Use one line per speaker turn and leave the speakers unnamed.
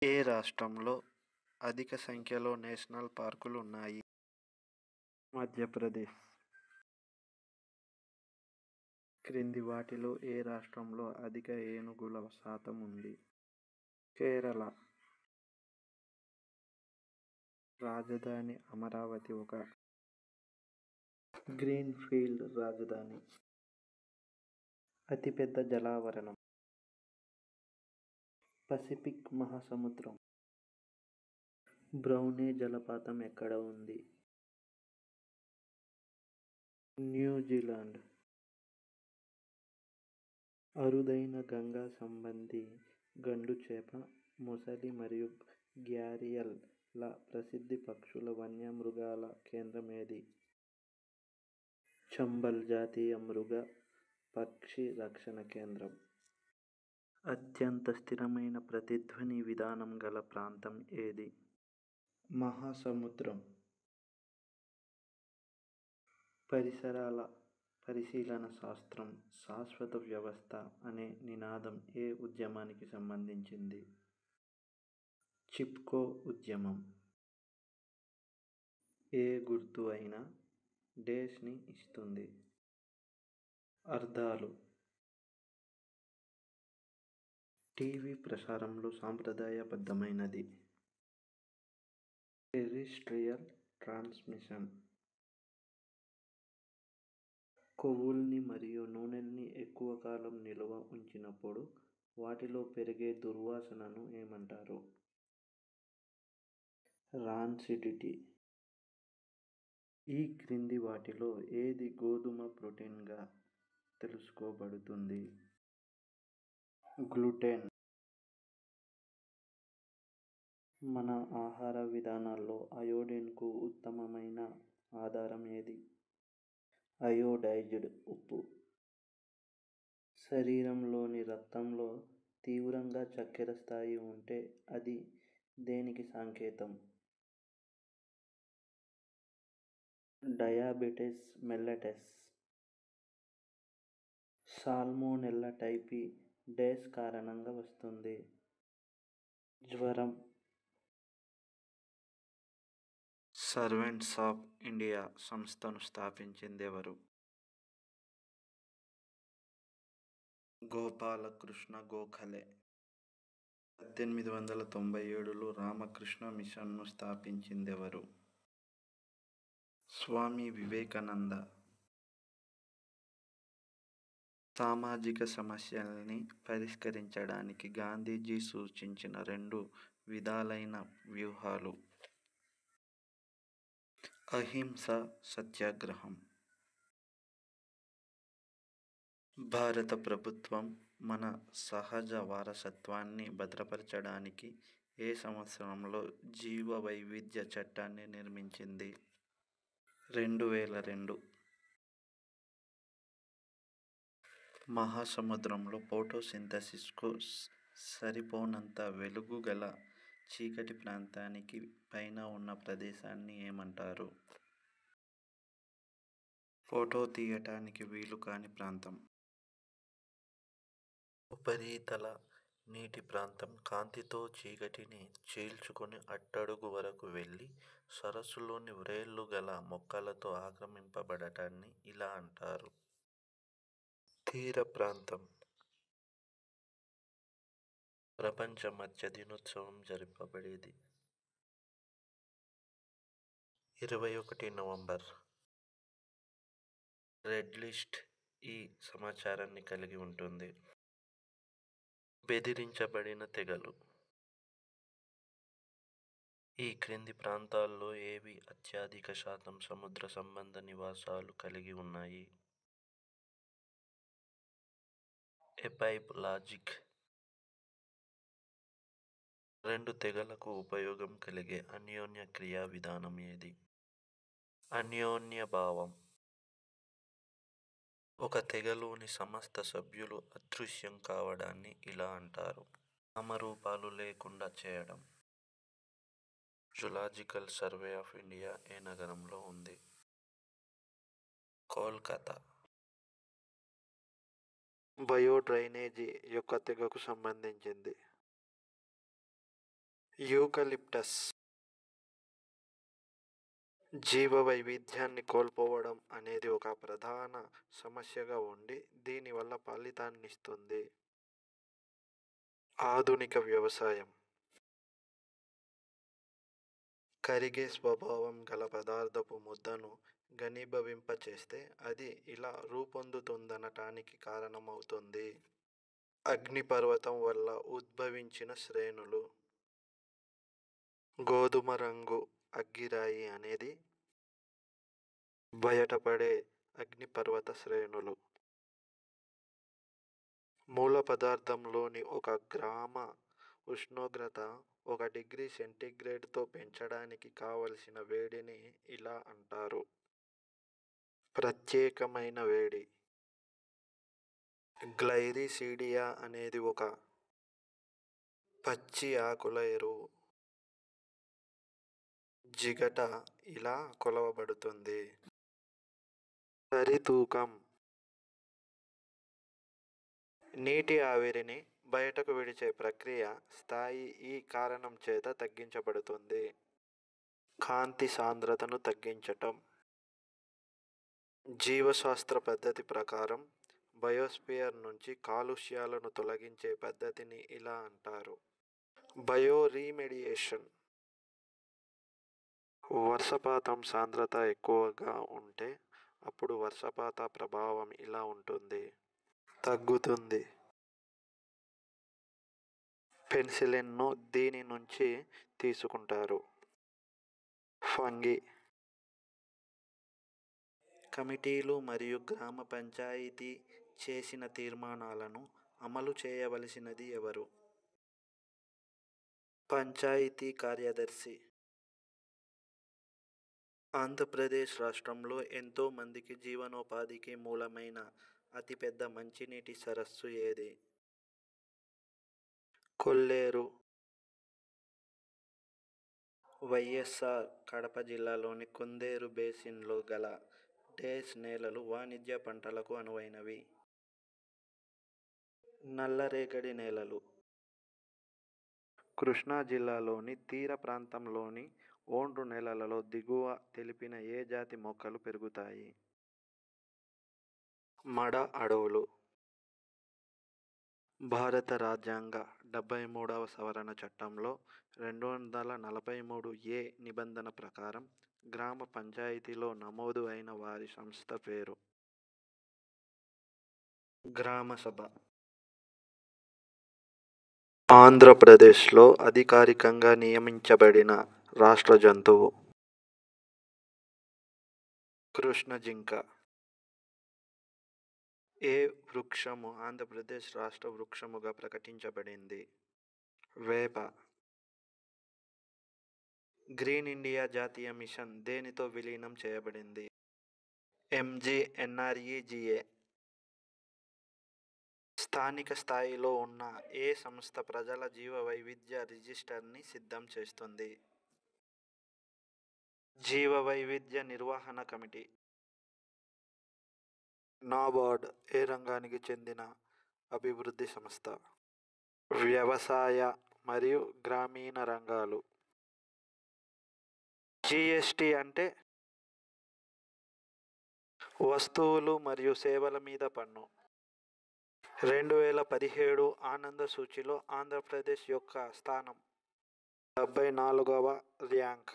ఏ రాష్ట్రంలో అధిక సంఖ్యలో నేషనల్ పార్కులు ఉన్నాయి? మధ్యప్రదేశ్. క్రింది వాటిలో ఏ రాష్ట్రంలో అధిక ఏనుగుల శాతం ఉంది? కేరళ. రాజధాని అమరావతి ఒక గ్రీన్ ఫీల్డ్ రాజధాని. అతిపెద్ద జలావరణం పసిఫిక్ మహాసముద్రం. బ్రౌనీ జలపాతం ఎక్కడ ఉంది? న్యూజిలాండ్. అరుదైన గంగా సంబంధి గండుచేప, మొసలి మరియు ఘారియల్ ల ప్రసిద్ధ పక్షుల వన్యమృగాల కేంద్రం ఏది? చంబల్ జాతీయ మృగ పక్షి రక్షణ కేంద్రం. అత్యంత స్థిరమైన ప్రతిధ్వని విధానం గల ప్రాంతం ఏది? మహాసముద్రం. పరిసరాల పరిశీలన శాస్త్రం శాశ్వత వ్యవస్థ అనే నినాదం ఏ ఉద్యమానికి సంబంధించింది? చిప్కో ఉద్యమం. ఏ గుర్తు అయినా ని ఇస్తుంది? అర్థాలు. టీవీ ప్రసారంలో సాంప్రదాయబద్ధమైనది. Terrestrial transmission. కొవ్వుల్ని మరియు నూనెల్ని ఎక్కువ కాలం నిల్వ ఉంచినప్పుడు వాటిలో పెరిగే దుర్వాసనను ఏమంటారు? రాన్సిడిటీ. ఈ క్రింది వాటిలో ఏది గోధుమ ప్రోటీన్గా తెలుసుకోబడుతుంది? గ్లూటెన్. మన ఆహార విధానాల్లో అయోడిన్కు ఉత్తమమైన ఆధారం ఏది? అయోడైజ్డ్ ఉప్పు. శరీరంలోని రక్తంలో తీవ్రంగా చక్కెర స్థాయి ఉంటే అది దేనికి సంకేతం? డయాబెటిస్ మెల్లటస్. సాల్మోనెల్లా టైఫీ కారణంగా వస్తుంది? జ్వరం. సర్వెంట్స్ ఆఫ్ ఇండియా సంస్థను స్థాపించిందెవరు? గోపాలకృష్ణ గోఖలే. 1897లో రామకృష్ణ మిషన్ను స్థాపించిందెవరు? స్వామి వివేకానంద. సామాజిక సమస్యల్ని పరిష్కరించడానికి గాంధీజీ సూచించిన 2 విధాలైన వ్యూహాలు. అహింస, సత్యాగ్రహం. భారత ప్రభుత్వం మన సహజ వారసత్వాన్ని భద్రపరచడానికి ఏ సంవత్సరంలో జీవ వైవిధ్య చట్టాన్ని నిర్మించింది? 2002. మహాసముద్రంలో ఫోటోసింథసిస్కు సరిపోనంత వెలుగు గల చీకటి ప్రాంతానికి పైన ఉన్న ప్రదేశాన్ని ఏమంటారు? ఫోటో తీయటానికి వీలు కాని ప్రాంతం. ఉపరితల నీటి ప్రాంతం కాంతితో చీకటిని చీల్చుకొని అట్టడుగు వరకు వెళ్ళి సరస్సులోని వ్రేళ్లు గల మొక్కలతో ఆక్రమింపబడటాన్ని ఇలా అంటారు? తీర ప్రాంతం. ప్రపంచ మత్స్య దినోత్సవం జరుపబడేది 21 నవంబర్. రెడ్ లిస్ట్ ఈ సమాచారాన్ని కలిగి ఉంటుంది. బెదిరించబడిన తెగలు. ఈ క్రింది ప్రాంతాల్లో ఏవి అత్యధిక శాతం సముద్ర సంబంధ నివాసాలు కలిగి ఉన్నాయి? ఎపైలాజిక్. 2 తెగలకు ఉపయోగం కలిగే అన్యోన్య క్రియా విధానం ఏది? అన్యోన్యభావం. ఒక తెగలోని సమస్త సభ్యులు అదృశ్యం కావడాన్ని ఇలా అంటారు? నామరూపాలు లేకుండా చేయడం. జులాజికల్ సర్వే ఆఫ్ ఇండియా ఏ నగరంలో ఉంది? కోల్కతా. బయోడ్రైనేజీ యొక్క తెగకు సంబంధించింది?
యూకలిప్టస్ జీవ వైవిధ్యాన్ని కోల్పోవడం అనేది ఒక ప్రధాన సమస్యగా ఉండి దీనివల్ల ఫలితాన్నిస్తుంది. ఆధునిక వ్యవసాయం కరిగే స్వభావం గల పదార్థపు ముద్దను ఘనీభవింపచేస్తే అది ఇలా రూపొందుతుందనటానికి కారణమవుతుంది. అగ్నిపర్వతం వల్ల ఉద్భవించిన శ్రేణులు గోధుమ రంగు అగ్గిరాయి అనేది బయటపడే అగ్నిపర్వత శ్రేణులు. మూల పదార్థంలోని 1 గ్రామ ఉష్ణోగ్రత 1 డిగ్రీ సెంటీగ్రేడ్తో పెంచడానికి కావలసిన వేడిని ఇలా అంటారు. ప్రత్యేకమైన వేడి. గ్లైరిసీడియా అనేది ఒక పచ్చి ఆకుల ఎరువు. జిగట ఇలా కొలవబడుతుంది. సరితూకం నీటి ఆవిరిని బయటకు విడిచే ప్రక్రియ స్థాయి ఈ కారణం చేత తగ్గించబడుతుంది. కాంతి సాంద్రతను తగ్గించటం. జీవశాస్త్ర పద్ధతి ప్రకారం బయోస్పియర్ నుంచి కాలుష్యాలను తొలగించే పద్ధతిని ఇలా అంటారు. బయోరీమెడియేషన్. వర్షపాతం సాంద్రత ఎక్కువగా ఉంటే అప్పుడు వర్షపాత ప్రభావం ఇలా ఉంటుంది. తగ్గుతుంది. పెన్సిలిన్ను దీని నుంచి తీసుకుంటారు. ఫంగి. కమిటీలు మరియు గ్రామ పంచాయతీ చేసిన తీర్మానాలను అమలు చేయవలసినది ఎవరు? పంచాయతీ కార్యదర్శి. ఆంధ్రప్రదేశ్ రాష్ట్రంలో ఎంతో మందికి జీవనోపాధికి మూలమైన అతిపెద్ద మంచినీటి సరస్సు ఏది? కొల్లేరు. వైఎస్ఆర్ కడప జిల్లాలోని కుందేరు బేసిన్లో గల డేస్ నేలలు వాణిజ్య పంటలకు అనువైనవి. నల్లరేగడి నేలలు. కృష్ణా జిల్లాలోని తీర ప్రాంతంలోని ఒండ్రు నేలలలో దిగువ తెలిపిన ఏ జాతి మొక్కలు పెరుగుతాయి? మడ అడవులు. భారత రాజ్యాంగ 73వ సవరణ చట్టంలో 243(a) నిబంధన ప్రకారం గ్రామ పంచాయతీలో నమోదు అయిన వారి సంస్థ పేరు? గ్రామసభ. ఆంధ్రప్రదేశ్లో అధికారికంగా నియమించబడిన రాష్ట్ర జంతువు? కృష్ణ జింక. ఏ వృక్షము ఆంధ్రప్రదేశ్ రాష్ట్ర వృక్షముగా ప్రకటించబడింది? వేప. గ్రీన్ ఇండియా జాతీయ మిషన్ దేనితో విలీనం చేయబడింది? MGNREGA. స్థానిక స్థాయిలో ఉన్న ఏ సంస్థ ప్రజల జీవ వైవిధ్య రిజిస్టర్ని సిద్ధం చేస్తుంది? జీవ వైవిధ్య నిర్వహణ కమిటీ. నాబార్డ్ ఏ రంగానికి చెందిన అభివృద్ధి సంస్థ? వ్యవసాయ మరియు గ్రామీణ రంగాలు. GST అంటే? వస్తువులు మరియు సేవల మీద పన్ను. 2017 ఆనంద సూచిలో ఆంధ్రప్రదేశ్ యొక్క స్థానం 74వ ర్యాంక్.